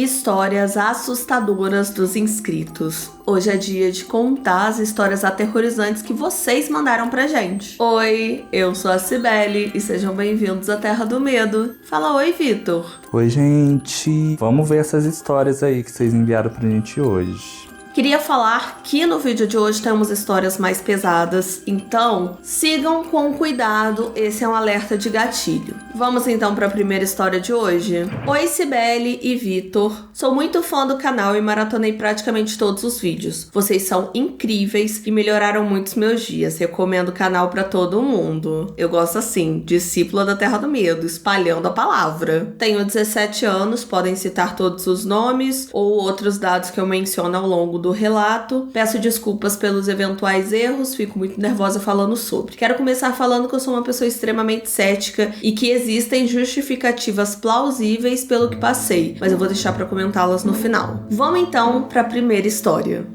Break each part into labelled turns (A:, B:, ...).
A: Histórias assustadoras dos inscritos. Hoje é dia de contar as histórias aterrorizantes que vocês mandaram pra gente. Oi, eu sou a Cibele e sejam bem-vindos à Terra do Medo. Fala oi, Vitor.
B: Oi, gente. Vamos ver essas histórias aí que vocês enviaram pra gente hoje.
A: Queria falar que no vídeo de hoje temos histórias mais pesadas, então sigam com cuidado, esse é um alerta de gatilho. Vamos então para a primeira história de hoje? Oi, Cibele e Vitor. Sou muito fã do canal e maratonei praticamente todos os vídeos. Vocês são incríveis e melhoraram muitos meus dias. Recomendo o canal para todo mundo. Eu gosto assim, discípula da Terra do Medo, espalhando a palavra. Tenho 17 anos, podem citar todos os nomes ou outros dados que eu menciono ao longo do relato. Peço desculpas pelos eventuais erros, fico muito nervosa falando sobre. Quero começar falando que eu sou uma pessoa extremamente cética e que existem justificativas plausíveis pelo que passei, mas eu vou deixar para comentá-las no final. Vamos então para a primeira história.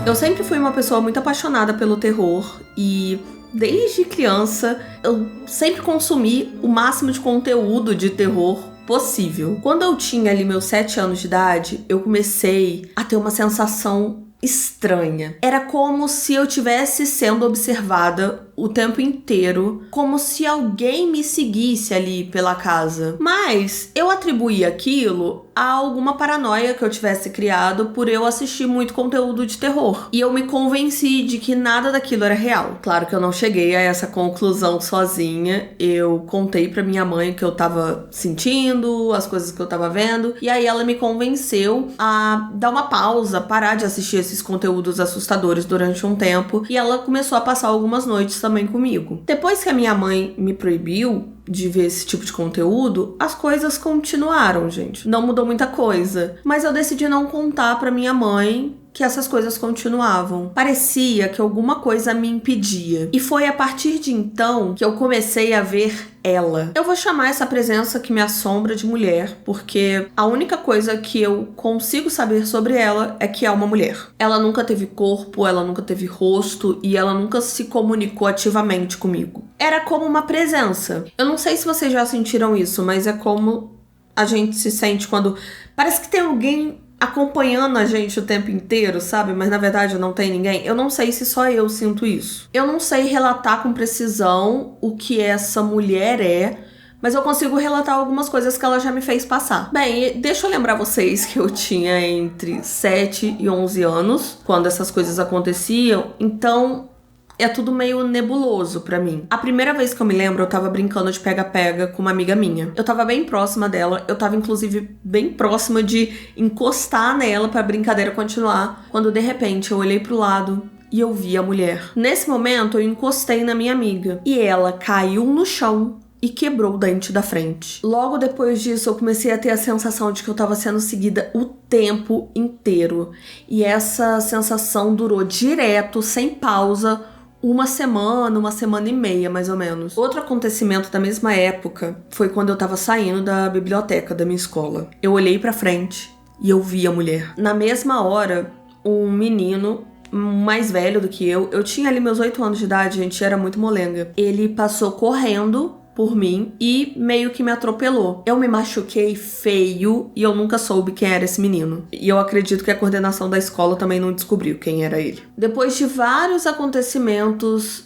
A: Eu sempre fui uma pessoa muito apaixonada pelo terror e desde criança, eu sempre consumi o máximo de conteúdo de terror possível. Quando eu tinha ali meus 7 anos de idade, eu comecei a ter uma sensação estranha. Era como se eu estivesse sendo observada o tempo inteiro, como se alguém me seguisse ali pela casa. Mas eu atribuía aquilo a alguma paranoia que eu tivesse criado por eu assistir muito conteúdo de terror. E eu me convenci de que nada daquilo era real. Claro que eu não cheguei a essa conclusão sozinha. Eu contei pra minha mãe o que eu tava sentindo, as coisas que eu tava vendo, e aí ela me convenceu a dar uma pausa, parar de assistir esses conteúdos assustadores durante um tempo, e ela começou a passar algumas noites também comigo. Depois que a minha mãe me proibiu de ver esse tipo de conteúdo, as coisas continuaram, gente. Não mudou muita coisa, mas eu decidi não contar pra minha mãe que essas coisas continuavam. Parecia que alguma coisa me impedia. E foi a partir de então que eu comecei a ver ela. Eu vou chamar essa presença que me assombra de mulher, porque a única coisa que eu consigo saber sobre ela é que é uma mulher. Ela nunca teve corpo, ela nunca teve rosto e ela nunca se comunicou ativamente comigo. Era como uma presença. Eu não sei se vocês já sentiram isso, mas é como a gente se sente quando parece que tem alguém acompanhando a gente o tempo inteiro, sabe? Mas na verdade não tem ninguém. Eu não sei se só eu sinto isso. Eu não sei relatar com precisão o que essa mulher é, mas eu consigo relatar algumas coisas que ela já me fez passar. Bem, deixa eu lembrar vocês que eu tinha entre 7 e 11 anos quando essas coisas aconteciam, então é tudo meio nebuloso pra mim. A primeira vez que eu me lembro, eu tava brincando de pega-pega com uma amiga minha. Eu tava bem próxima dela, eu tava inclusive bem próxima de encostar nela pra brincadeira continuar, quando de repente eu olhei pro lado e eu vi a mulher. Nesse momento eu encostei na minha amiga e ela caiu no chão e quebrou o dente da frente. Logo depois disso, eu comecei a ter a sensação de que eu tava sendo seguida o tempo inteiro. E essa sensação durou direto, sem pausa, uma semana e meia, mais ou menos. Outro acontecimento da mesma época foi quando eu tava saindo da biblioteca da minha escola. Eu olhei pra frente e eu vi a mulher. Na mesma hora, um menino mais velho do que eu tinha ali meus 8 anos de idade, gente, era muito molenga. Ele passou correndo por mim e meio que me atropelou. Eu me machuquei feio e eu nunca soube quem era esse menino. E eu acredito que a coordenação da escola também não descobriu quem era ele. Depois de vários acontecimentos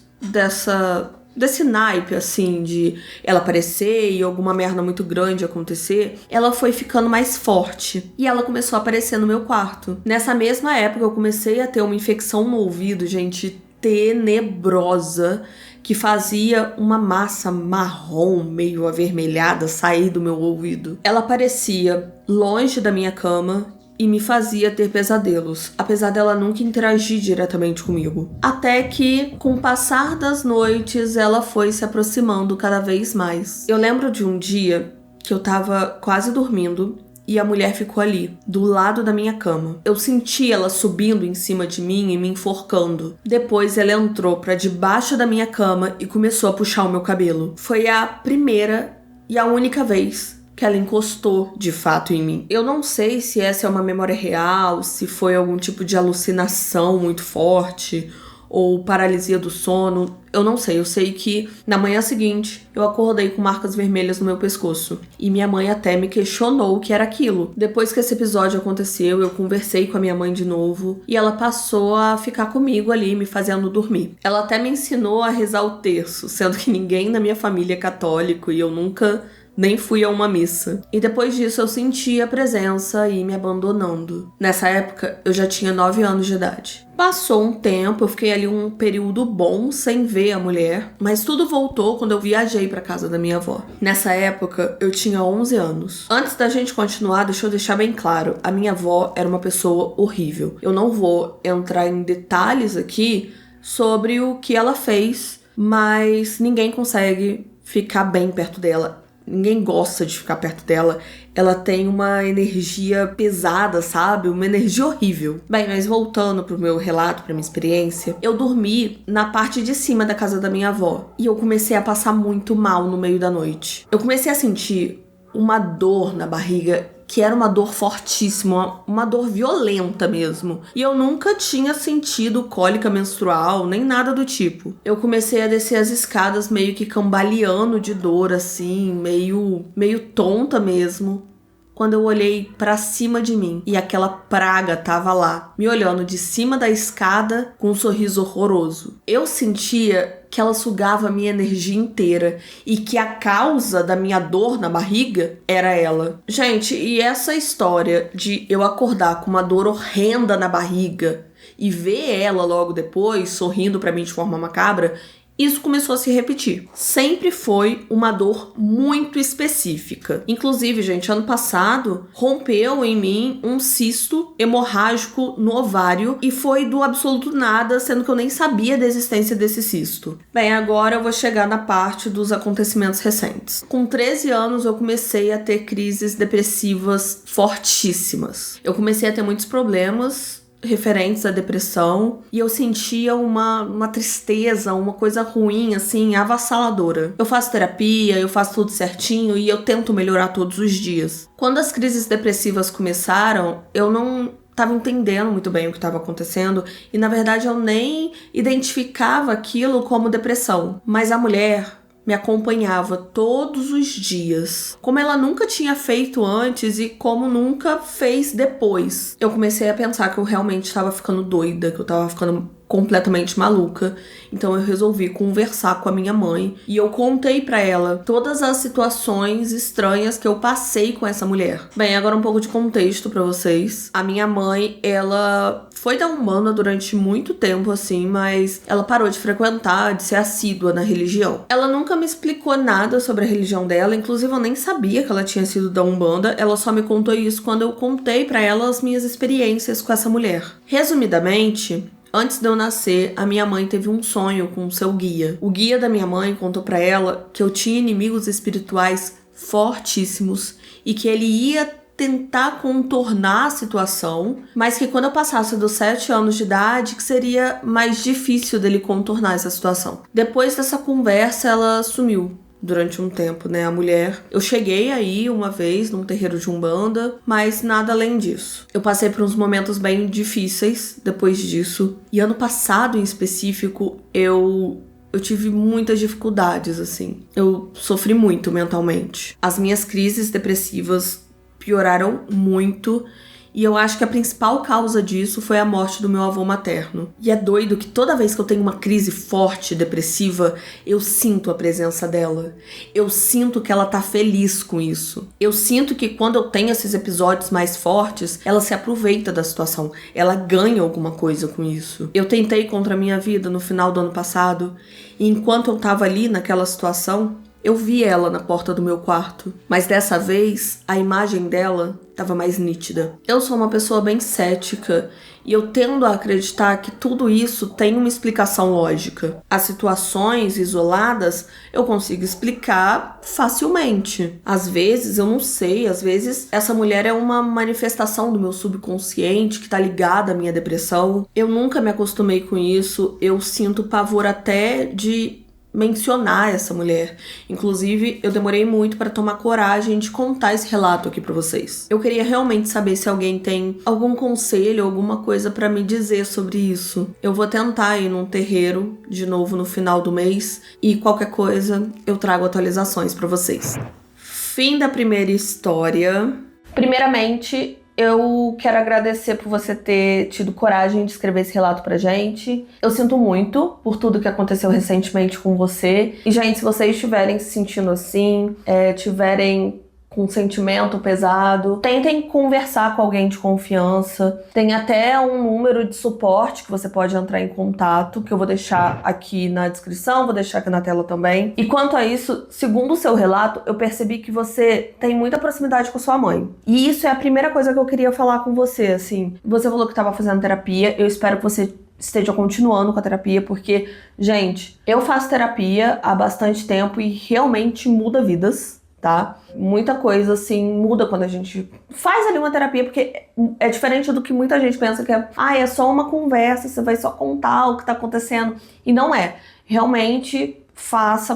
A: desse naipe, assim, de ela aparecer e alguma merda muito grande acontecer, ela foi ficando mais forte. E ela começou a aparecer no meu quarto. Nessa mesma época, eu comecei a ter uma infecção no ouvido, gente, tenebrosa, que fazia uma massa marrom meio avermelhada sair do meu ouvido. Ela aparecia longe da minha cama e me fazia ter pesadelos, apesar dela nunca interagir diretamente comigo. Até que, com o passar das noites, ela foi se aproximando cada vez mais. Eu lembro de um dia que eu tava quase dormindo e a mulher ficou ali, do lado da minha cama. Eu senti ela subindo em cima de mim e me enforcando. Depois ela entrou pra debaixo da minha cama e começou a puxar o meu cabelo. Foi a primeira e a única vez que ela encostou de fato em mim. Eu não sei se essa é uma memória real, se foi algum tipo de alucinação muito forte, ou paralisia do sono. Eu não sei, eu sei que na manhã seguinte eu acordei com marcas vermelhas no meu pescoço. E minha mãe até me questionou o que era aquilo. Depois que esse episódio aconteceu, eu conversei com a minha mãe de novo e ela passou a ficar comigo ali, me fazendo dormir. Ela até me ensinou a rezar o terço, sendo que ninguém na minha família é católico e eu nunca nem fui a uma missa. E depois disso eu senti a presença e me abandonando. Nessa época eu já tinha 9 anos de idade. Passou um tempo, eu fiquei ali um período bom sem ver a mulher, mas tudo voltou quando eu viajei pra casa da minha avó. Nessa época eu tinha 11 anos. Antes da gente continuar, deixa eu deixar bem claro, a minha avó era uma pessoa horrível. Eu não vou entrar em detalhes aqui sobre o que ela fez, mas ninguém consegue ficar bem perto dela. Ninguém gosta de ficar perto dela. Ela tem uma energia pesada, sabe? Uma energia horrível. Bem, mas voltando pro meu relato, pra minha experiência, eu dormi na parte de cima da casa da minha avó. E eu comecei a passar muito mal no meio da noite. Eu comecei a sentir uma dor na barriga, que era uma dor fortíssima, uma dor violenta mesmo. E eu nunca tinha sentido cólica menstrual, nem nada do tipo. Eu comecei a descer as escadas meio que cambaleando de dor, assim, meio tonta mesmo. Quando eu olhei pra cima de mim e aquela praga tava lá, me olhando de cima da escada com um sorriso horroroso. Eu sentia que ela sugava a minha energia inteira e que a causa da minha dor na barriga era ela. Gente, e essa história de eu acordar com uma dor horrenda na barriga e ver ela logo depois sorrindo pra mim de forma macabra, isso começou a se repetir. Sempre foi uma dor muito específica. Inclusive, gente, ano passado rompeu em mim um cisto hemorrágico no ovário e foi do absoluto nada, sendo que eu nem sabia da existência desse cisto. Bem, agora eu vou chegar na parte dos acontecimentos recentes. Com 13 anos eu comecei a ter crises depressivas fortíssimas. Eu comecei a ter muitos problemas referentes à depressão e eu sentia uma tristeza, uma coisa ruim, assim, avassaladora. Eu faço terapia, eu faço tudo certinho e eu tento melhorar todos os dias. Quando as crises depressivas começaram, eu não estava entendendo muito bem o que estava acontecendo e, na verdade, eu nem identificava aquilo como depressão. Mas a mulher me acompanhava todos os dias, como ela nunca tinha feito antes e como nunca fez depois. Eu comecei a pensar que eu realmente estava ficando doida, que eu estava ficando completamente maluca. Então eu resolvi conversar com a minha mãe e eu contei pra ela todas as situações estranhas que eu passei com essa mulher. Bem, agora um pouco de contexto pra vocês. A minha mãe, ela foi da Umbanda durante muito tempo, assim, mas ela parou de frequentar, de ser assídua na religião. Ela nunca me explicou nada sobre a religião dela, inclusive eu nem sabia que ela tinha sido da Umbanda, ela só me contou isso quando eu contei pra ela as minhas experiências com essa mulher. Resumidamente, antes de eu nascer, a minha mãe teve um sonho com o seu guia. O guia da minha mãe contou pra ela que eu tinha inimigos espirituais fortíssimos e que ele ia tentar contornar a situação, mas que quando eu passasse dos 7 anos de idade, que seria mais difícil dele contornar essa situação. Depois dessa conversa, ela sumiu durante um tempo, né, a mulher. Eu cheguei aí uma vez num terreiro de Umbanda, mas nada além disso. Eu passei por uns momentos bem difíceis depois disso, e ano passado em específico, eu tive muitas dificuldades, assim. Eu sofri muito mentalmente. As minhas crises depressivas pioraram muito e eu acho que a principal causa disso foi a morte do meu avô materno. E é doido que toda vez que eu tenho uma crise forte, depressiva, eu sinto a presença dela. Eu sinto que ela tá feliz com isso. Eu sinto que quando eu tenho esses episódios mais fortes, ela se aproveita da situação. Ela ganha alguma coisa com isso. Eu tentei contra a minha vida no final do ano passado e enquanto eu tava ali naquela situação, eu vi ela na porta do meu quarto, mas dessa vez a imagem dela estava mais nítida. Eu sou uma pessoa bem cética e eu tendo a acreditar que tudo isso tem uma explicação lógica. As situações isoladas eu consigo explicar facilmente. Às vezes eu não sei, às vezes essa mulher é uma manifestação do meu subconsciente que tá ligada à minha depressão. Eu nunca me acostumei com isso, eu sinto pavor até de mencionar essa mulher. Inclusive, eu demorei muito para tomar coragem de contar esse relato aqui para vocês. Eu queria realmente saber se alguém tem algum conselho, alguma coisa para me dizer sobre isso. Eu vou tentar ir num terreiro de novo no final do mês e qualquer coisa eu trago atualizações para vocês. Fim da primeira história. Primeiramente, eu quero agradecer por você ter tido coragem de escrever esse relato pra gente. Eu sinto muito por tudo que aconteceu recentemente com você. E, gente, se vocês estiverem se sentindo assim, tiverem com sentimento pesado, tentem conversar com alguém de confiança. Tem até um número de suporte que você pode entrar em contato, que eu vou deixar aqui na descrição, vou deixar aqui na tela também. E quanto a isso, segundo o seu relato, eu percebi que você tem muita proximidade com sua mãe. E isso é a primeira coisa que eu queria falar com você, assim. Você falou que estava fazendo terapia, eu espero que você esteja continuando com a terapia, porque, gente, eu faço terapia há bastante tempo e realmente muda vidas, tá? Muita coisa, assim, muda quando a gente faz ali uma terapia, porque é diferente do que muita gente pensa que é só uma conversa, você vai só contar o que tá acontecendo. E não é. Realmente,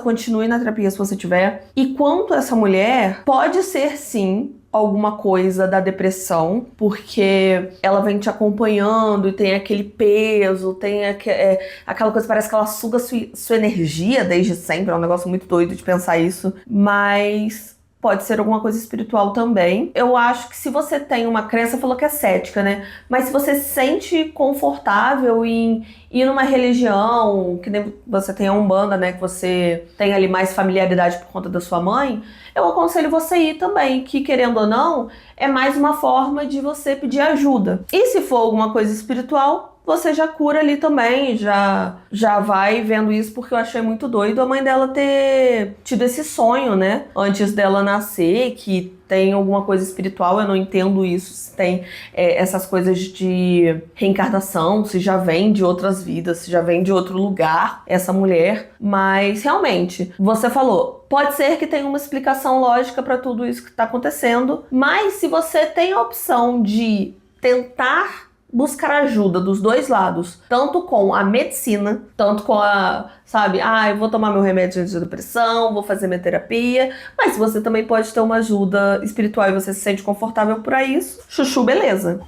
A: continue na terapia se você tiver. E quanto a essa mulher, pode ser, sim, alguma coisa da depressão, porque ela vem te acompanhando e tem aquele peso, tem aquela coisa, parece que ela suga sua energia desde sempre, é um negócio muito doido de pensar isso, mas pode ser alguma coisa espiritual também. Eu acho que se você tem uma crença, falou que é cética, né? Mas se você se sente confortável em ir numa religião, que nem você tem a Umbanda, né? Que você tem ali mais familiaridade por conta da sua mãe, eu aconselho você ir também, que querendo ou não, é mais uma forma de você pedir ajuda. E se for alguma coisa espiritual, você já cura ali também, já vai vendo isso, porque eu achei muito doido a mãe dela ter tido esse sonho, né? Antes dela nascer, que tem alguma coisa espiritual, eu não entendo isso, se tem essas coisas de reencarnação, se já vem de outras vidas, se já vem de outro lugar, essa mulher. Mas, realmente, você falou, pode ser que tenha uma explicação lógica para tudo isso que está acontecendo, mas se você tem a opção de tentar buscar ajuda dos dois lados, tanto com a medicina, tanto com eu vou tomar meu remédio de depressão, vou fazer minha terapia, mas você também pode ter uma ajuda espiritual e você se sente confortável para isso, chuchu, beleza.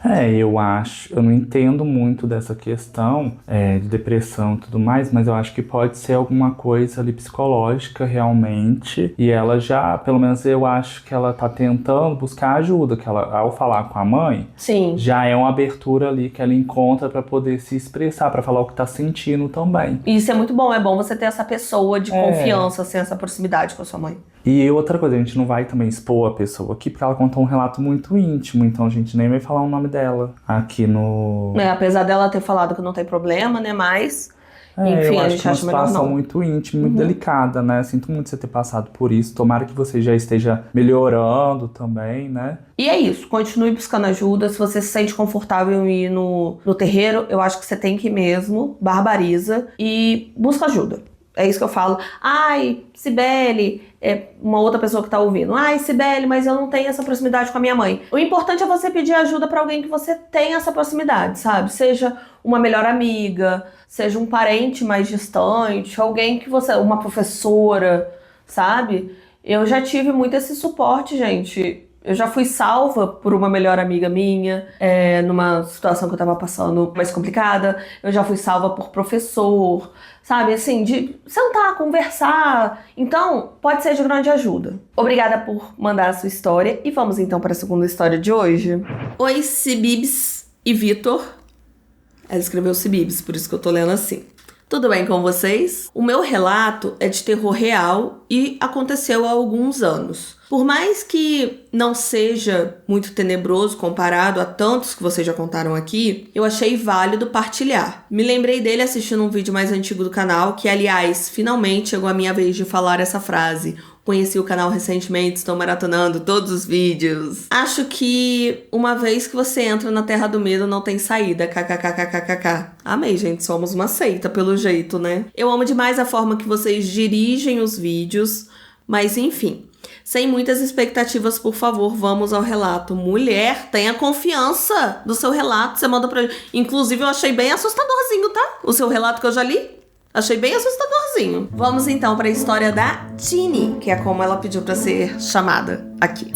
B: Eu não entendo muito dessa questão de depressão e tudo mais, mas eu acho que pode ser alguma coisa ali psicológica realmente, e ela já, pelo menos eu acho que ela tá tentando buscar ajuda, que ela, ao falar com a mãe,
A: sim,
B: já é uma abertura ali que ela encontra para poder se expressar, para falar o que tá sentindo também.
A: Isso é muito bom, é bom você ter essa pessoa de confiança, assim, essa proximidade com a sua mãe.
B: E outra coisa, a gente não vai também expor a pessoa aqui, porque ela contou um relato muito íntimo, então a gente nem vai falar o nome dela aqui no...
A: Apesar dela ter falado que não tem problema, né, mas... Enfim,
B: eu
A: a
B: acho
A: gente
B: que é uma
A: acha melhor
B: situação
A: não.
B: muito íntima, muito delicada, né? Sinto muito você ter passado por isso. Tomara que você já esteja melhorando também, né?
A: E é isso, continue buscando ajuda. Se você se sente confortável em ir no terreiro, eu acho que você tem que ir mesmo, barbariza e busca ajuda. É isso que eu falo. Ai, Cibele, uma outra pessoa que tá ouvindo. Ai, Cibele, mas eu não tenho essa proximidade com a minha mãe. O importante é você pedir ajuda pra alguém que você tenha essa proximidade, sabe? Seja uma melhor amiga, seja um parente mais distante, alguém que você... Uma professora, sabe? Eu já tive muito esse suporte, gente. Eu já fui salva por uma melhor amiga minha, numa situação que eu tava passando mais complicada. Eu já fui salva por professor, sabe? Assim, de sentar, conversar. Então, pode ser de grande ajuda. Obrigada por mandar a sua história. E vamos então para a segunda história de hoje. Oi, Cibibs e Vitor. Ela escreveu Cibibs, por isso que eu tô lendo assim. Tudo bem com vocês? O meu relato é de terror real e aconteceu há alguns anos. Por mais que não seja muito tenebroso comparado a tantos que vocês já contaram aqui, eu achei válido partilhar. Me lembrei dele assistindo um vídeo mais antigo do canal, que, aliás, finalmente chegou a minha vez de falar essa frase. Conheci o canal recentemente, estou maratonando todos os vídeos. Acho que uma vez que você entra na Terra do Medo, não tem saída. KKKKKK. Amei, gente. Somos uma seita, pelo jeito, né? Eu amo demais a forma que vocês dirigem os vídeos. Mas, enfim. Sem muitas expectativas, por favor, vamos ao relato. Mulher, tenha confiança do seu relato. Você manda pra... Inclusive, eu achei bem assustadorzinho, tá? O seu relato que eu já li. Achei bem assustadorzinho. Vamos então para a história da Tini, que é como ela pediu para ser chamada aqui.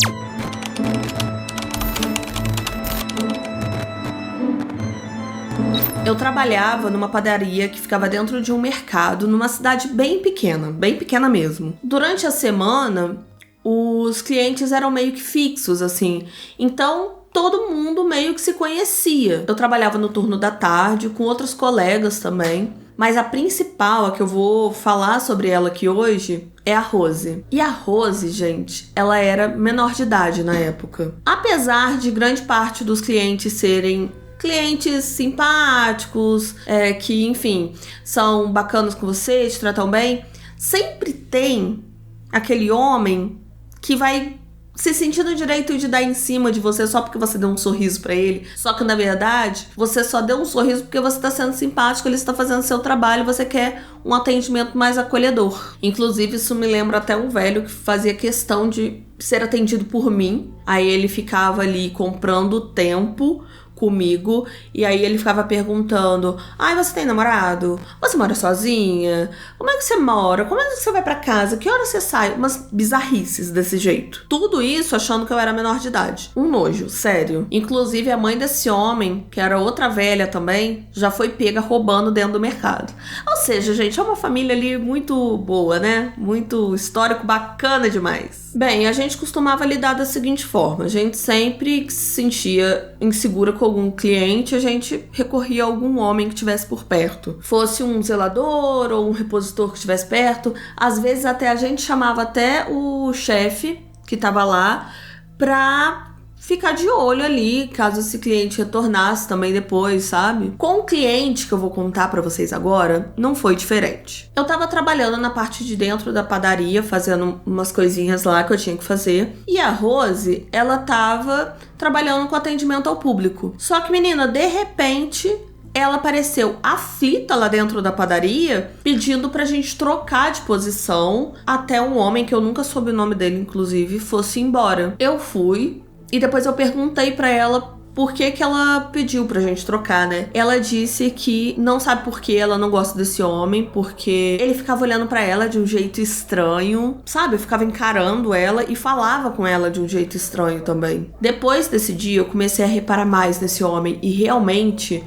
A: Eu trabalhava numa padaria que ficava dentro de um mercado, numa cidade bem pequena mesmo. Durante a semana, os clientes eram meio que fixos, assim. Então, todo mundo meio que se conhecia. Eu trabalhava no turno da tarde, com outros colegas também. Mas a principal, a que eu vou falar sobre ela aqui hoje, é a Rose. E a Rose, gente, ela era menor de idade na época. Apesar de grande parte dos clientes serem clientes simpáticos, que, enfim, são bacanas com você, te tratam bem, sempre tem aquele homem que vai se sentir no direito de dar em cima de você só porque você deu um sorriso pra ele. Só que, na verdade, você só deu um sorriso porque você tá sendo simpático, ele está fazendo seu trabalho, você quer um atendimento mais acolhedor. Inclusive, isso me lembra até um velho que fazia questão de ser atendido por mim. Aí ele ficava ali comprando tempo comigo, e aí ele ficava perguntando: ai, você tem namorado? Você mora sozinha? Como é que você mora? Como é que você vai pra casa? Que hora você sai? Umas bizarrices desse jeito. Tudo isso achando que eu era menor de idade. Um nojo, sério. Inclusive, a mãe desse homem, que era outra velha também, já foi pega roubando dentro do mercado. Ou seja, gente, é uma família ali muito boa, né? Muito histórico, bacana demais. Bem, a gente costumava lidar da seguinte forma: a gente sempre que se sentia insegura com algum cliente, a gente recorria a algum homem que estivesse por perto. Fosse um zelador ou um repositor que estivesse perto. Às vezes até a gente chamava até o chefe que estava lá pra ficar de olho ali, caso esse cliente retornasse também depois, sabe? Com o cliente que eu vou contar pra vocês agora, não foi diferente. Eu tava trabalhando na parte de dentro da padaria, fazendo umas coisinhas lá que eu tinha que fazer. E a Rose, ela tava trabalhando com atendimento ao público. Só que, menina, de repente, ela apareceu aflita lá dentro da padaria, pedindo pra gente trocar de posição até um homem, que eu nunca soube o nome dele, inclusive, fosse embora. Eu fui. E depois eu perguntei pra ela por que ela pediu pra gente trocar, né? Ela disse que não sabe por que ela não gosta desse homem, porque ele ficava olhando pra ela de um jeito estranho, sabe? Eu ficava encarando ela e falava com ela de um jeito estranho também. Depois desse dia, eu comecei a reparar mais nesse homem e realmente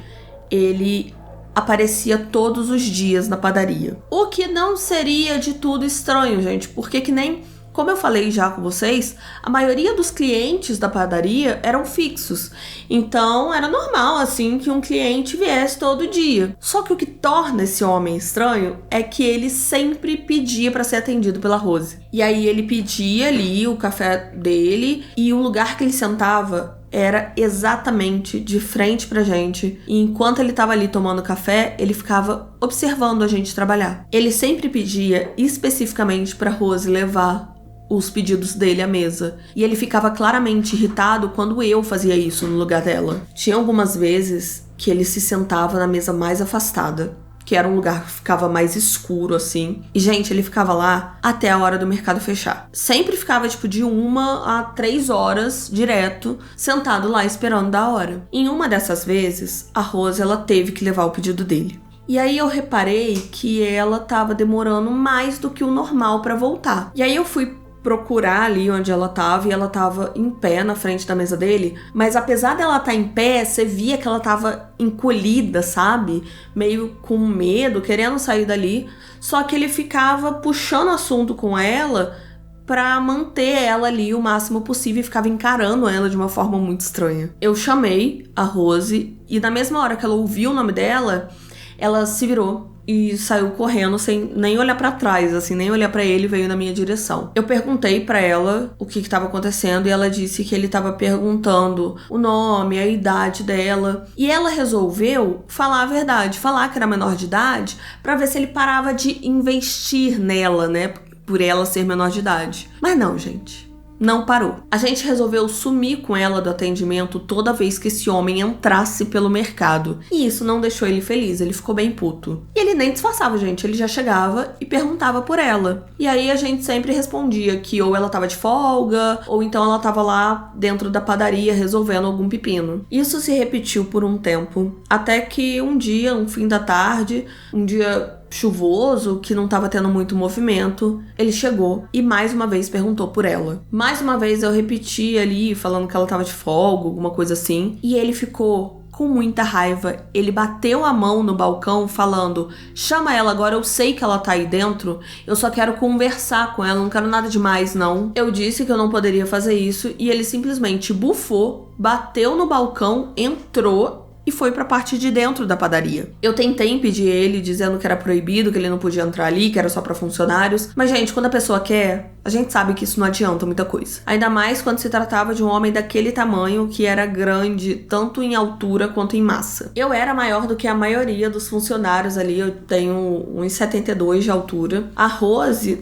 A: ele aparecia todos os dias na padaria. O que não seria de tudo estranho, gente, porque que nem... Como eu falei já com vocês, a maioria dos clientes da padaria eram fixos. Então, era normal, assim, que um cliente viesse todo dia. Só que o que torna esse homem estranho é que ele sempre pedia para ser atendido pela Rose. E aí ele pedia ali o café dele e o lugar que ele sentava era exatamente de frente pra gente. E enquanto ele tava ali tomando café, ele ficava observando a gente trabalhar. Ele sempre pedia especificamente pra Rose levar os pedidos dele à mesa. E ele ficava claramente irritado quando eu fazia isso no lugar dela. Tinha algumas vezes que ele se sentava na mesa mais afastada, que era um lugar que ficava mais escuro, assim. E, gente, ele ficava lá até a hora do mercado fechar. Sempre ficava, tipo, de 1 a 3 horas, direto, sentado lá esperando da hora. Em uma dessas vezes, a Rose, ela teve que levar o pedido dele. E aí eu reparei que ela tava demorando mais do que o normal pra voltar. E aí eu fui procurar ali onde ela tava, e ela tava em pé na frente da mesa dele, mas apesar dela estar em pé, você via que ela tava encolhida, sabe? Meio com medo, querendo sair dali, só que ele ficava puxando assunto com ela pra manter ela ali o máximo possível e ficava encarando ela de uma forma muito estranha. Eu chamei a Rose e na mesma hora que ela ouviu o nome dela, ela se virou e saiu correndo sem nem olhar pra trás, assim, nem olhar pra ele, veio na minha direção. Eu perguntei pra ela o que estava acontecendo e ela disse que ele estava perguntando o nome, a idade dela. E ela resolveu falar a verdade, falar que era menor de idade, pra ver se ele parava de investir nela, né, por ela ser menor de idade. Mas não, gente. Não parou. A gente resolveu sumir com ela do atendimento toda vez que esse homem entrasse pelo mercado. E isso não deixou ele feliz, ele ficou bem puto. E ele nem disfarçava, gente, ele já chegava e perguntava por ela. E aí a gente sempre respondia que ou ela tava de folga, ou então ela tava lá dentro da padaria resolvendo algum pepino. Isso se repetiu por um tempo, até que um dia, no fim da tarde, um dia chuvoso, que não tava tendo muito movimento, ele chegou e mais uma vez perguntou por ela. Mais uma vez eu repeti ali, falando que ela tava de folga, alguma coisa assim, e ele ficou com muita raiva. Ele bateu a mão no balcão falando: chama ela agora, eu sei que ela tá aí dentro, eu só quero conversar com ela, não quero nada demais não. Eu disse que eu não poderia fazer isso e ele simplesmente bufou, bateu no balcão, entrou e foi pra parte de dentro da padaria. Eu tentei impedir ele, dizendo que era proibido, que ele não podia entrar ali, que era só pra funcionários. Mas, gente, quando a pessoa quer, a gente sabe que isso não adianta muita coisa. Ainda mais quando se tratava de um homem daquele tamanho, que era grande, tanto em altura quanto em massa. Eu era maior do que a maioria dos funcionários ali, eu tenho 1,72 de altura. A Rose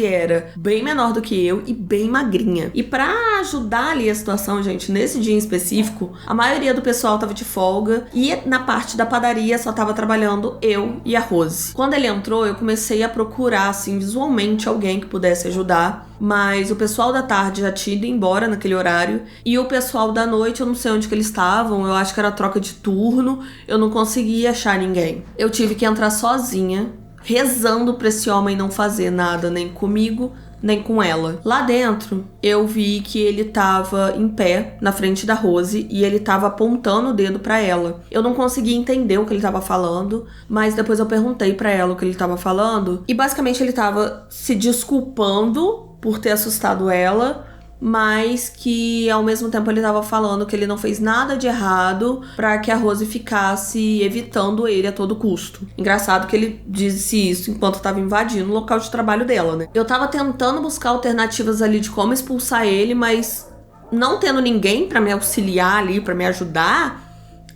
A: era bem menor do que eu e bem magrinha. E pra ajudar ali a situação, gente, nesse dia em específico, a maioria do pessoal tava de folga e na parte da padaria só tava trabalhando eu e a Rose. Quando ele entrou, eu comecei a procurar, assim, visualmente alguém que pudesse ajudar, mas o pessoal da tarde já tinha ido embora naquele horário e o pessoal da noite, eu não sei onde que eles estavam, eu acho que era troca de turno, eu não conseguia achar ninguém. Eu tive que entrar sozinha, rezando pra esse homem não fazer nada nem comigo, nem com ela. Lá dentro, eu vi que ele tava em pé na frente da Rose e ele tava apontando o dedo pra ela. Eu não conseguia entender o que ele tava falando, mas depois eu perguntei pra ela o que ele tava falando e basicamente ele tava se desculpando por ter assustado ela, mas que ao mesmo tempo ele tava falando que ele não fez nada de errado pra que a Rose ficasse evitando ele a todo custo. Engraçado que ele disse isso enquanto tava invadindo o local de trabalho dela, né? Eu tava tentando buscar alternativas ali de como expulsar ele, mas não tendo ninguém pra me auxiliar ali, pra me ajudar,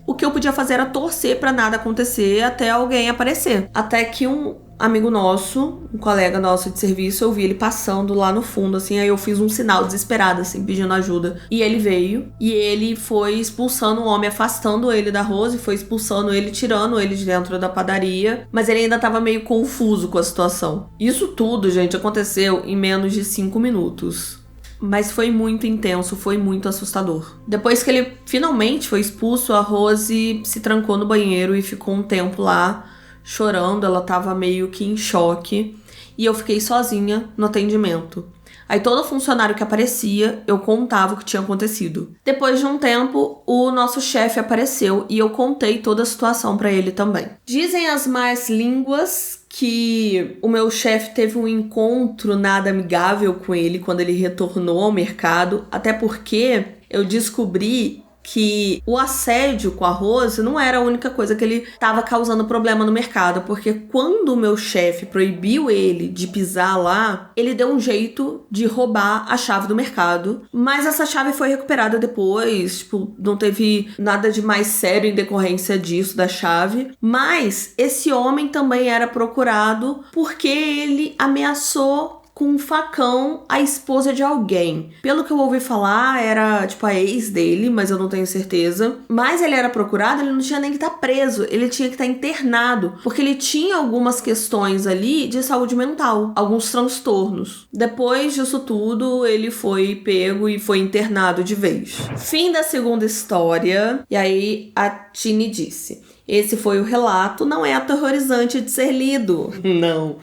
A: o que eu podia fazer era torcer pra nada acontecer até alguém aparecer. Até que um amigo nosso, um colega nosso de serviço, eu vi ele passando lá no fundo, assim, aí eu fiz um sinal desesperado, assim, pedindo ajuda. E ele veio, e ele foi expulsando o homem, afastando ele da Rose, foi expulsando ele, tirando ele de dentro da padaria, mas ele ainda tava meio confuso com a situação. Isso tudo, gente, aconteceu em menos de 5 minutos. Mas foi muito intenso, foi muito assustador. Depois que ele finalmente foi expulso, a Rose se trancou no banheiro e ficou um tempo lá, chorando, ela tava meio que em choque. E eu fiquei sozinha no atendimento. Aí todo funcionário que aparecia, eu contava o que tinha acontecido. Depois de um tempo, o nosso chefe apareceu e eu contei toda a situação pra ele também. Dizem as más línguas que o meu chefe teve um encontro nada amigável com ele quando ele retornou ao mercado, até porque eu descobri que o assédio com a Rose não era a única coisa que ele estava causando problema no mercado, porque quando o meu chefe proibiu ele de pisar lá, ele deu um jeito de roubar a chave do mercado, mas essa chave foi recuperada depois, tipo, não teve nada de mais sério em decorrência disso, da chave, mas esse homem também era procurado porque ele ameaçou com um facão a esposa de alguém. Pelo que eu ouvi falar, era tipo a ex dele, mas eu não tenho certeza. Mas ele era procurado, ele não tinha nem que estar preso, ele tinha que estar internado, porque ele tinha algumas questões ali de saúde mental, alguns transtornos. Depois disso tudo, ele foi pego e foi internado de vez. Fim da segunda história. E aí a Tini disse: esse foi o relato, não é aterrorizante de ser lido. Não.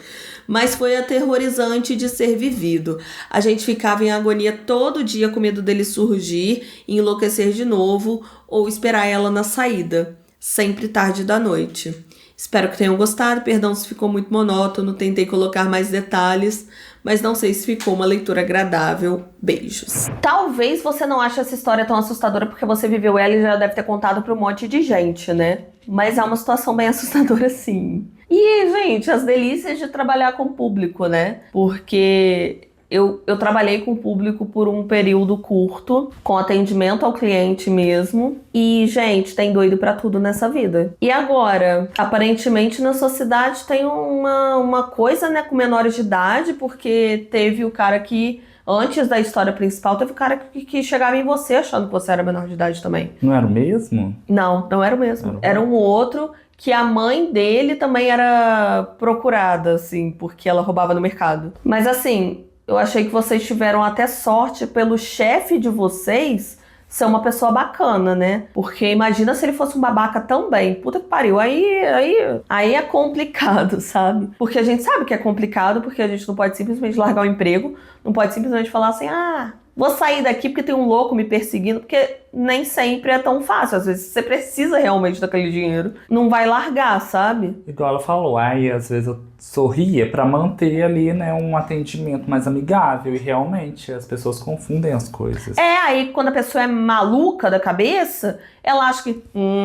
A: Mas foi aterrorizante de ser vivido. A gente ficava em agonia todo dia com medo dele surgir, enlouquecer de novo ou esperar ela na saída, sempre tarde da noite. Espero que tenham gostado, perdão se ficou muito monótono, tentei colocar mais detalhes, mas não sei se ficou uma leitura agradável. Beijos. Talvez você não ache essa história tão assustadora porque você viveu ela e já deve ter contado para um monte de gente, né? Mas é uma situação bem assustadora, sim. E, gente, as delícias de trabalhar com público, né? Porque eu trabalhei com público por um período curto, com atendimento ao cliente mesmo. E, gente, tem doido pra tudo nessa vida. E agora, aparentemente na sociedade tem uma coisa, né, com menores de idade, porque teve o cara que, antes da história principal, teve o cara que chegava em você achando que você era menor de idade também.
B: Não era o mesmo?
A: Não, não era o mesmo. Era um outro que a mãe dele também era procurada, assim, porque ela roubava no mercado. Mas assim, eu achei que vocês tiveram até sorte pelo chefe de vocês ser uma pessoa bacana, né? Porque imagina se ele fosse um babaca também. Puta que pariu. Aí é complicado, sabe? Porque a gente sabe que é complicado, porque a gente não pode simplesmente largar o emprego, não pode simplesmente falar assim, vou sair daqui porque tem um louco me perseguindo, porque nem sempre é tão fácil. Às vezes você precisa realmente daquele dinheiro. Não vai largar, sabe?
B: Igual ela falou, às vezes eu sorria pra manter ali, né, um atendimento mais amigável. E realmente as pessoas confundem as coisas.
A: Aí quando a pessoa é maluca da cabeça, ela acha que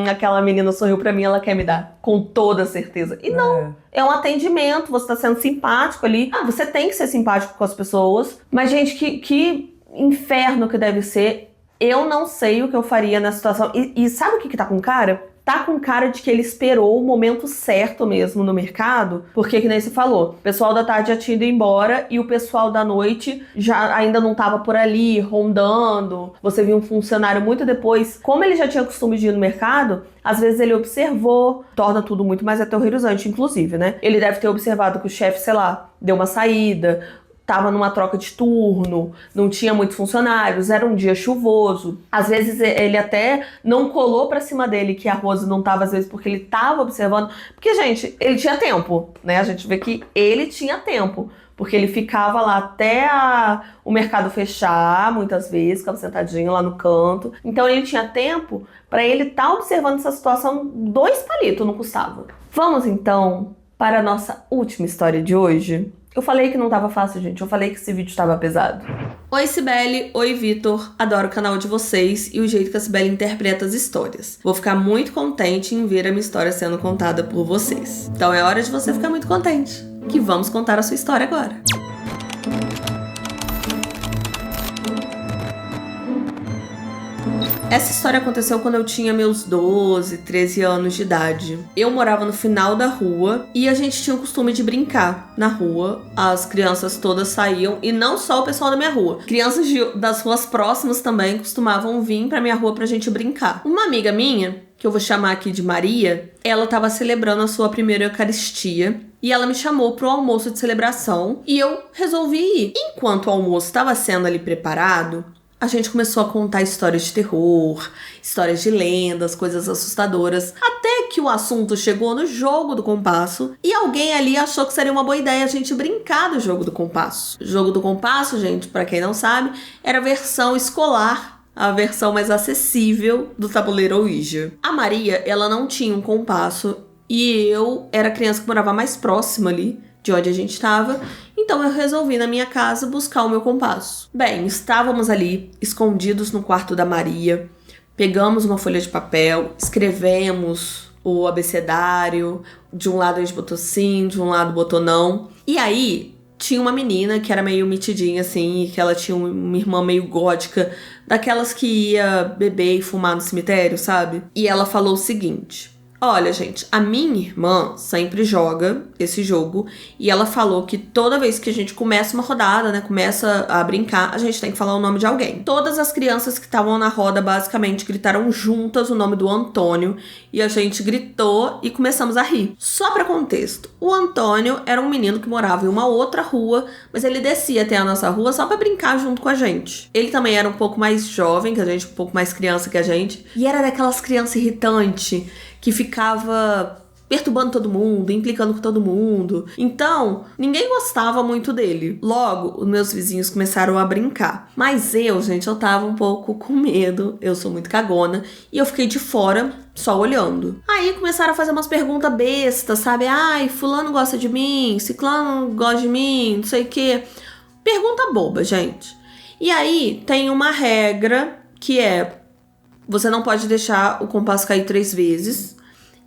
A: aquela menina sorriu pra mim, ela quer me dar. Com toda certeza. E não, é um atendimento, você tá sendo simpático ali. Você tem que ser simpático com as pessoas. Mas, gente, que inferno que deve ser. Eu não sei o que eu faria nessa situação. E sabe o que tá com cara? Tá com cara de que ele esperou o momento certo mesmo no mercado, porque, que nem você falou, o pessoal da tarde já tinha ido embora e o pessoal da noite já ainda não tava por ali, rondando. Você viu um funcionário muito depois. Como ele já tinha costume de ir no mercado, às vezes ele observou, torna tudo muito mais aterrorizante, inclusive, né? Ele deve ter observado que o chefe, sei lá, deu uma saída, tava numa troca de turno, não tinha muitos funcionários, era um dia chuvoso. Às vezes ele até não colou pra cima dele que a Rose não tava, às vezes, porque ele tava observando. Porque, gente, ele tinha tempo, né? A gente vê que ele tinha tempo. Porque ele ficava lá até o mercado fechar, muitas vezes, ficava sentadinho lá no canto. Então ele tinha tempo pra ele estar observando essa situação. 2 palitos não custava. Vamos, então, para a nossa última história de hoje. Eu falei que não tava fácil, gente. Eu falei que esse vídeo tava pesado. Oi, Cibele. Oi, Vitor. Adoro o canal de vocês e o jeito que a Cibele interpreta as histórias. Vou ficar muito contente em ver a minha história sendo contada por vocês. Então é hora de você ficar muito contente, que vamos contar a sua história agora. Essa história aconteceu quando eu tinha meus 12, 13 anos de idade. Eu morava no final da rua e a gente tinha o costume de brincar na rua. As crianças todas saíam, e não só o pessoal da minha rua. Crianças das ruas próximas também costumavam vir pra minha rua pra gente brincar. Uma amiga minha, que eu vou chamar aqui de Maria, ela tava celebrando a sua primeira Eucaristia e ela me chamou pro almoço de celebração e eu resolvi ir. Enquanto o almoço estava sendo ali preparado, a gente começou a contar histórias de terror, histórias de lendas, coisas assustadoras, até que o assunto chegou no jogo do compasso e alguém ali achou que seria uma boa ideia a gente brincar do jogo do compasso. O jogo do compasso, gente, pra quem não sabe, era a versão escolar, a versão mais acessível do tabuleiro Ouija. A Maria, ela não tinha um compasso e eu era a criança que morava mais próxima ali de onde a gente estava, então eu resolvi na minha casa buscar o meu compasso. Bem, estávamos ali escondidos no quarto da Maria, pegamos uma folha de papel, escrevemos o abecedário, de um lado a gente botou sim, de um lado botou não, e aí tinha uma menina que era meio metidinha assim, que ela tinha uma irmã meio gótica, daquelas que ia beber e fumar no cemitério, sabe? E ela falou o seguinte: olha, gente, a minha irmã sempre joga esse jogo e ela falou que toda vez que a gente começa uma rodada, né, começa a brincar, a gente tem que falar o nome de alguém. Todas as crianças que estavam na roda basicamente gritaram juntas o nome do Antônio e a gente gritou e começamos a rir. Só pra contexto, o Antônio era um menino que morava em uma outra rua, mas ele descia até a nossa rua só pra brincar junto com a gente. Ele também era um pouco mais jovem que a gente, um pouco mais criança que a gente, e era daquelas crianças irritantes que ficava perturbando todo mundo, implicando com todo mundo. Então, ninguém gostava muito dele. Logo, os meus vizinhos começaram a brincar. Mas eu, gente, eu tava um pouco com medo. Eu sou muito cagona. E eu fiquei de fora, só olhando. Aí começaram a fazer umas perguntas bestas, sabe? Ai, fulano gosta de mim, ciclano gosta de mim, não sei o quê. Pergunta boba, gente. E aí, tem uma regra que é: você não pode deixar o compasso cair 3 vezes.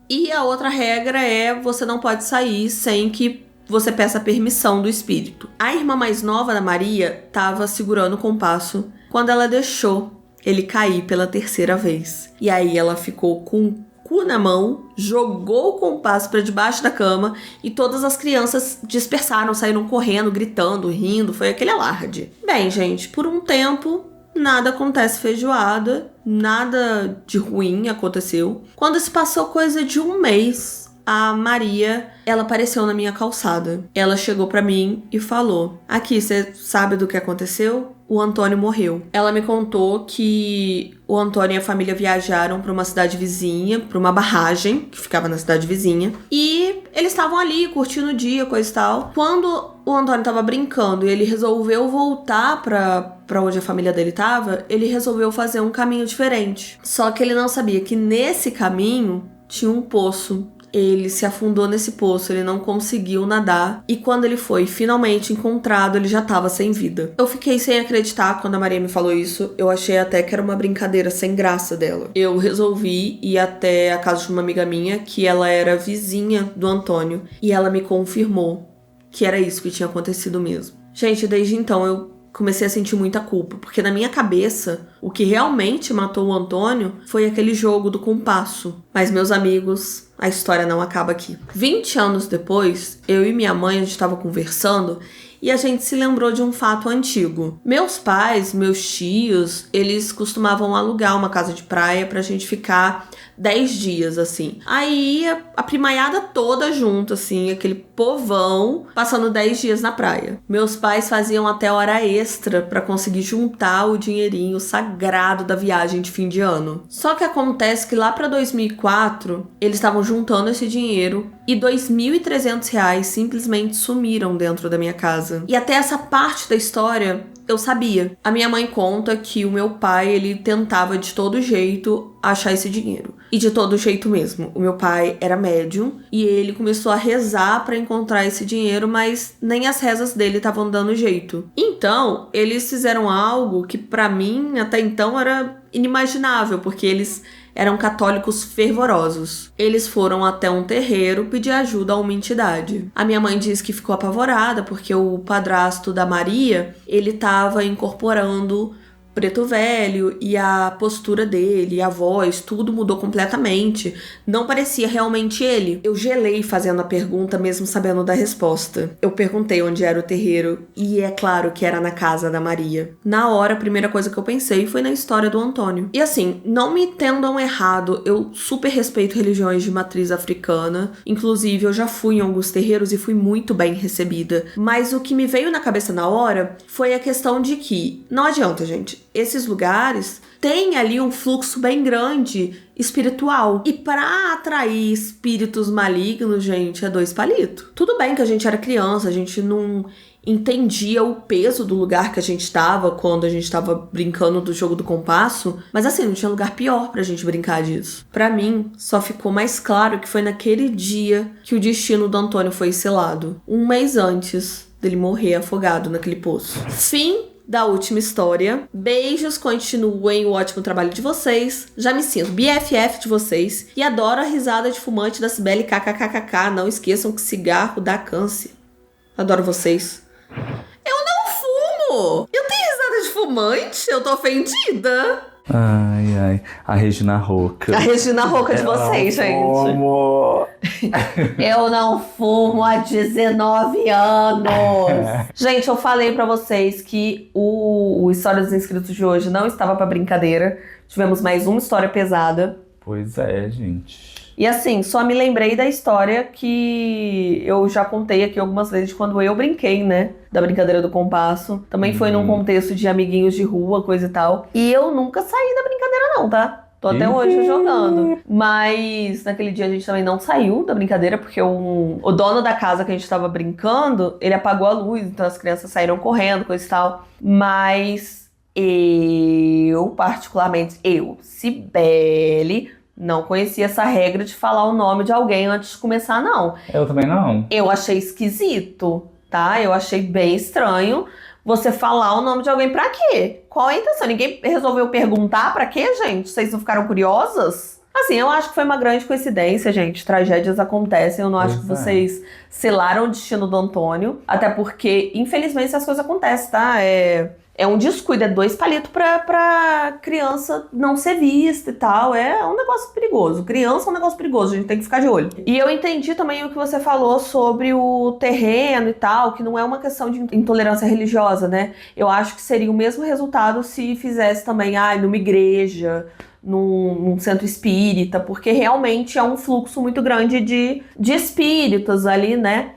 A: E a outra regra é: você não pode sair sem que você peça permissão do espírito. A irmã mais nova da Maria estava segurando o compasso quando ela deixou ele cair pela 3ª vez. E aí ela ficou com o cu na mão, jogou o compasso para debaixo da cama e todas as crianças dispersaram, saíram correndo, gritando, rindo. Foi aquele alarde. Bem, gente, por um tempo nada acontece feijoada, nada de ruim aconteceu. Quando se passou coisa de 1 mês, a Maria, ela apareceu na minha calçada. Ela chegou pra mim e falou: aqui, você sabe do que aconteceu? O Antônio morreu. Ela me contou que o Antônio e a família viajaram pra uma cidade vizinha, pra uma barragem que ficava na cidade vizinha, e eles estavam ali curtindo o dia, coisa e tal. Quando o Antônio tava brincando e ele resolveu voltar pra onde a família dele tava, ele resolveu fazer um caminho diferente. Só que ele não sabia que nesse caminho tinha um poço. Ele se afundou nesse poço, ele não conseguiu nadar, e quando ele foi finalmente encontrado, ele já tava sem vida. Eu fiquei sem acreditar quando a Maria me falou isso. Eu achei até que era uma brincadeira sem graça dela. Eu resolvi ir até a casa de uma amiga minha, que ela era vizinha do Antônio, e ela me confirmou que era isso que tinha acontecido mesmo. Gente, desde então eu comecei a sentir muita culpa, porque na minha cabeça, o que realmente matou o Antônio foi aquele jogo do compasso. Mas, meus amigos, a história não acaba aqui. 20 anos depois, eu e minha mãe, a gente estava conversando e a gente se lembrou de um fato antigo. Meus pais, meus tios, eles costumavam alugar uma casa de praia pra gente ficar 10 dias, assim. Aí ia a primaiada toda junto, assim, aquele povão, passando 10 dias na praia. Meus pais faziam até hora extra pra conseguir juntar o dinheirinho sagrado da viagem de fim de ano. Só que acontece que lá pra 2004, eles estavam juntando esse dinheiro e R$ 2.300 simplesmente sumiram dentro da minha casa. E até essa parte da história eu sabia. A minha mãe conta que o meu pai, ele tentava de todo jeito achar esse dinheiro. E de todo jeito mesmo. O meu pai era médium e ele começou a rezar pra encontrar esse dinheiro, mas nem as rezas dele estavam dando jeito. Então, eles fizeram algo que pra mim até então era inimaginável, porque eles eram católicos fervorosos. Eles foram até um terreiro pedir ajuda a uma entidade. A minha mãe diz que ficou apavorada porque o padrasto da Maria, ele estava incorporando Preto Velho e a postura dele, a voz, tudo mudou completamente. Não parecia realmente ele. Eu gelei fazendo a pergunta mesmo sabendo da resposta. Eu perguntei onde era o terreiro e é claro que era na casa da Maria. Na hora, a primeira coisa que eu pensei foi na história do Antônio. E assim, não me entendam errado, eu super respeito religiões de matriz africana. Inclusive, eu já fui em alguns terreiros e fui muito bem recebida. Mas o que me veio na cabeça na hora foi a questão de que não adianta, gente. Esses lugares têm ali um fluxo bem grande espiritual. E para atrair espíritos malignos, gente, é 2 palitos. Tudo bem que a gente era criança, a gente não entendia o peso do lugar que a gente estava quando a gente estava brincando do jogo do compasso, mas assim, não tinha lugar pior pra gente brincar disso. Pra mim, só ficou mais claro que foi naquele dia que o destino do Antônio foi selado. 1 mês antes dele morrer afogado naquele poço. Fim da última história. Beijos, continuem o ótimo trabalho de vocês. Já me sinto BFF de vocês e adoro a risada de fumante da Cibele kkkk. Não esqueçam que cigarro dá câncer. Adoro vocês. Eu não fumo! Eu tenho risada de fumante? Eu tô ofendida.
B: Ai, ai. A Regina Roca.
A: A Regina Roca de vocês, gente.
B: Como?
A: Eu não fumo há 19 anos. Gente, eu falei pra vocês que o História dos Inscritos de hoje não estava pra brincadeira. Tivemos mais uma história pesada.
B: Pois é, gente.
A: E assim, só me lembrei da história que eu já contei aqui algumas vezes de quando eu brinquei, né? Da brincadeira do compasso. Também foi num contexto de amiguinhos de rua, coisa e tal. E eu nunca saí da brincadeira não, tá? Tô até hoje jogando. Mas naquele dia a gente também não saiu da brincadeira, porque o dono da casa que a gente tava brincando, ele apagou a luz, então as crianças saíram correndo, coisa e tal. Mas eu, particularmente, Cibele, não conhecia essa regra de falar o nome de alguém antes de começar, não.
B: Eu também não.
A: Eu achei esquisito, tá? Eu achei bem estranho você falar o nome de alguém pra quê? Qual é a intenção? Ninguém resolveu perguntar pra quê, gente? Vocês não ficaram curiosas? Assim, eu acho que foi uma grande coincidência, gente. Tragédias acontecem. Eu não acho que vocês selaram o destino do Antônio. Até porque, infelizmente, essas coisas acontecem, tá? É um descuido, é 2 palitos pra criança não ser vista e tal. É um negócio perigoso. Criança é um negócio perigoso, a gente tem que ficar de olho. E eu entendi também o que você falou sobre o terreno e tal, que não é uma questão de intolerância religiosa, né? Eu acho que seria o mesmo resultado se fizesse também, numa igreja, num centro espírita, porque realmente é um fluxo muito grande de espíritos ali, né?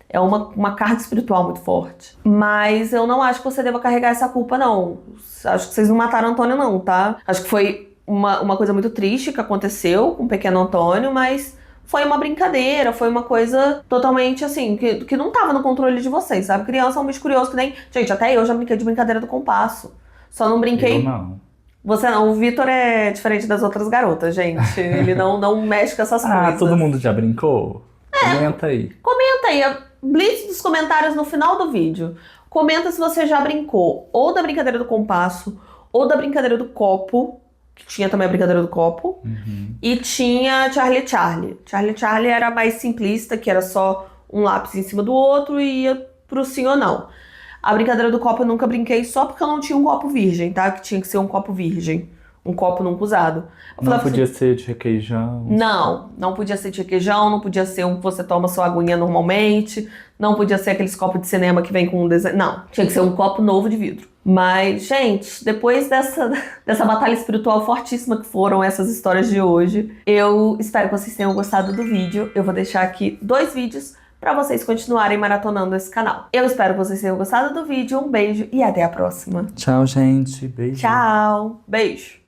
A: É uma carga espiritual muito forte. Mas eu não acho que você deva carregar essa culpa, não. Acho que vocês não mataram Antônio, não, tá? Acho que foi uma coisa muito triste que aconteceu com o pequeno Antônio, mas foi uma brincadeira, foi uma coisa totalmente assim, que não tava no controle de vocês, sabe? Criança é um bicho curioso que nem... Gente, até eu já brinquei de brincadeira do compasso. Só não brinquei...
B: Eu não.
A: Você não, o Vitor é diferente das outras garotas, gente. Ele não mexe com essas coisas.
B: Todo mundo já brincou? Comenta aí.
A: Comenta aí, a blitz dos comentários no final do vídeo. Comenta se você já brincou ou da brincadeira do compasso, ou da brincadeira do copo, que tinha também a brincadeira do copo, e tinha Charlie Charlie. Charlie Charlie era mais simplista, que era só um lápis em cima do outro e ia pro sim ou não. A brincadeira do copo eu nunca brinquei só porque eu não tinha um copo virgem, tá? Que tinha que ser um copo virgem. Um copo nunca usado.
B: Não podia ser de requeijão?
A: Não podia ser de requeijão, não podia ser um que você toma sua aguinha normalmente, não podia ser aqueles copos de cinema que vem com um desenho. Não, tinha que ser um copo novo de vidro. Mas, gente, depois dessa batalha espiritual fortíssima que foram essas histórias de hoje, eu espero que vocês tenham gostado do vídeo. Eu vou deixar aqui 2 vídeos para vocês continuarem maratonando esse canal. Eu espero que vocês tenham gostado do vídeo. Um beijo e até a próxima.
B: Tchau, gente. Beijo.
A: Tchau. Beijo.